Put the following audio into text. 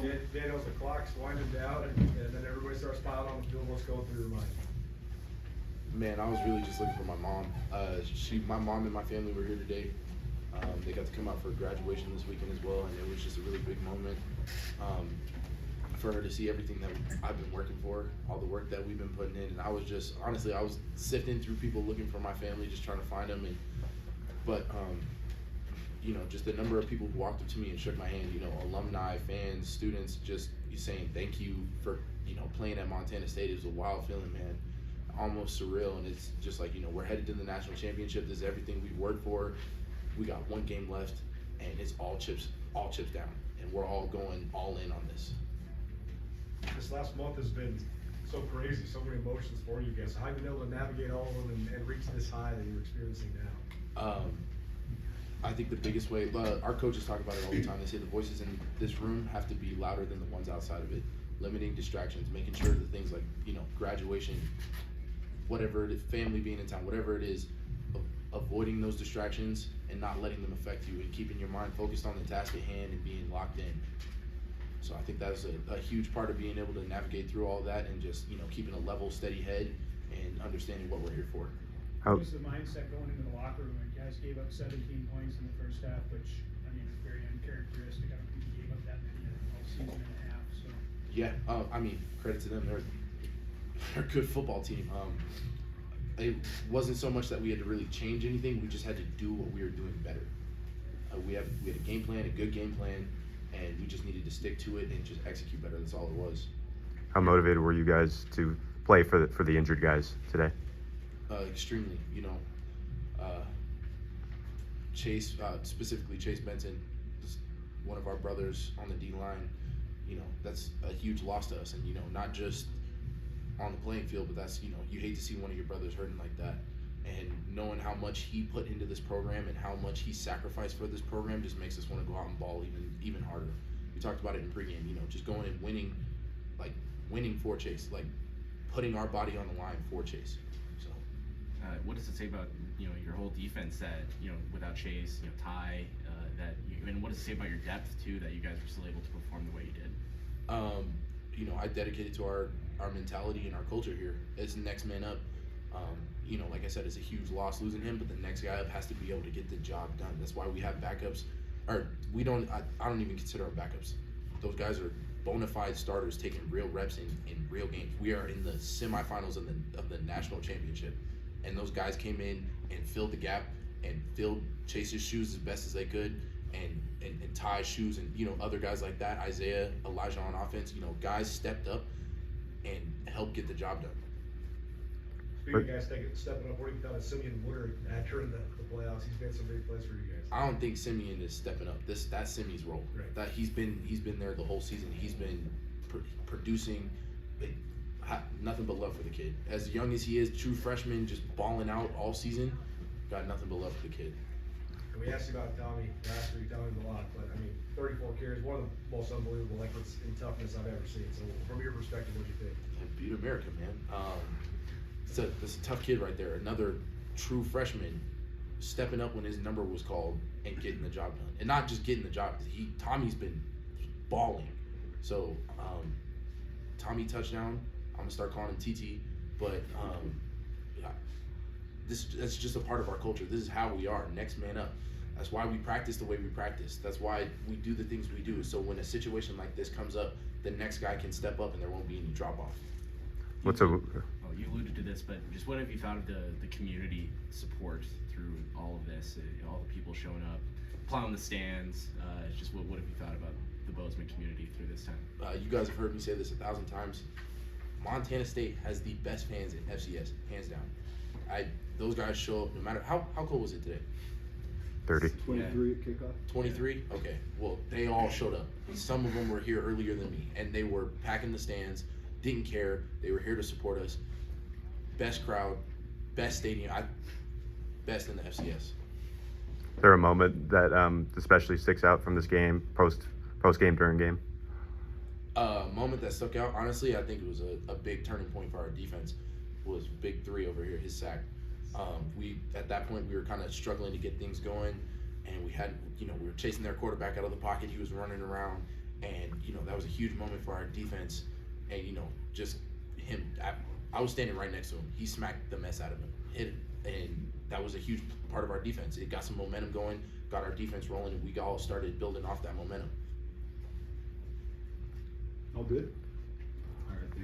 Daniel's the clock's winding down, and then everybody starts piling on the field. What's going through your mind? Man, I was really just looking for my mom. My mom and my family were here today. They got to come out for graduation this weekend as well, and it was just a really big moment for her to see everything that I've been working for, all the work that we've been putting in. And I was just, honestly, I was sifting through people looking for my family, just trying to find them. But just the number of people who walked up to me and shook my hand, alumni, fans, students, just saying thank you for, playing at Montana State. It was a wild feeling, man. Almost surreal. And it's just like, we're headed to the national championship. This is everything we've worked for. We got one game left, and it's all chips down. And we're all going all in on this. This last month has been so crazy, so many emotions for you guys. How have you been able to navigate all of them and reach this high that you're experiencing now? I think the biggest way, our coaches talk about it all the time. They say the voices in this room have to be louder than the ones outside of it. Limiting distractions, making sure that things like, graduation, whatever it is, family being in town, whatever it is, avoiding those distractions and not letting them affect you and keeping your mind focused on the task at hand and being locked in. So I think that's a huge part of being able to navigate through all that and just, keeping a level, steady head and understanding what we're here for. What was the mindset going into the locker room? You guys gave up 17 points in the first half, which, is very uncharacteristic. I don't think you gave up that many all season and a half. So. Yeah, credit to them. They're a good football team. It wasn't so much that we had to really change anything. We just had to do what we were doing better. We had a game plan, a good game plan, and we just needed to stick to it and just execute better. That's all it was. How motivated were you guys to play for the injured guys today? Extremely. Chase, specifically Chase Benson, one of our brothers on the D line. That's a huge loss to us, and not just on the playing field, but that's you hate to see one of your brothers hurting like that. And knowing how much he put into this program and how much he sacrificed for this program just makes us want to go out and ball even harder. We talked about it in pregame, just going and winning for Chase, like putting our body on the line for Chase. So, what does it say about your whole defense that without Chase, Ty, and what does it say about your depth too that you guys were still able to perform the way you did? I dedicate it to our mentality and our culture here. It's next man up. Like I said, it's a huge loss losing him, but the next guy up has to be able to get the job done. That's why we have backups. Or I don't even consider our backups. Those guys are bona fide starters taking real reps in real games. We are in the semifinals of the national championship, and those guys came in and filled the gap and filled Chase's shoes as best as they could, and Ty's shoes, and other guys like that, Isaiah, Elijah on offense. Guys stepped up and helped get the job done. Speaking of guys stepping up, what do you thought of Simeon Woodard during the playoffs? He's made some big plays for you guys. I don't think Simeon is stepping up. That's Simeon's role. Right. That he's been there the whole season. He's been producing. Nothing but love for the kid. As young as he is, true freshman, just balling out all season. Got nothing but love for the kid. And we asked you about Tommy last week. Tommy a lot, but 34 carries, one of the most unbelievable efforts in toughness I've ever seen. So from your perspective, what do you think? Beat America, man. That's a tough kid right there. Another true freshman stepping up when his number was called and getting the job done. And not just getting the job. Tommy's been balling. So Tommy touchdown. I'm gonna start calling him TT. But that's just a part of our culture. This is how we are. Next man up. That's why we practice the way we practice. That's why we do the things we do. So when a situation like this comes up, the next guy can step up and there won't be any drop off. You alluded to this, but just what have you found of the community support through all of this? All the people showing up, plowing the stands. Just what have you thought about the Bozeman community through this time? You guys have heard me say this 1,000 times. Montana State has the best fans in FCS, hands down. Those guys show up no matter how cold was it today? 30. 23 at kickoff. 23? Okay. Well, they all showed up. Some of them were here earlier than me, and they were packing the stands, didn't care. They were here to support us. Best crowd, best stadium, best in the FCS. Is there a moment that especially sticks out from this game, post game, during game? Moment that stuck out, honestly, I think it was a big turning point for our defense. Was Big 3 over here, his sack. At that point we were kind of struggling to get things going, and we were chasing their quarterback out of the pocket. He was running around, And, you know, that was a huge moment for our defense. And, you know, just him, I was standing right next to him. He smacked the mess out of him, hit him. And that was a huge part of our defense. It got some momentum going, got our defense rolling, and we all started building off that momentum. All good?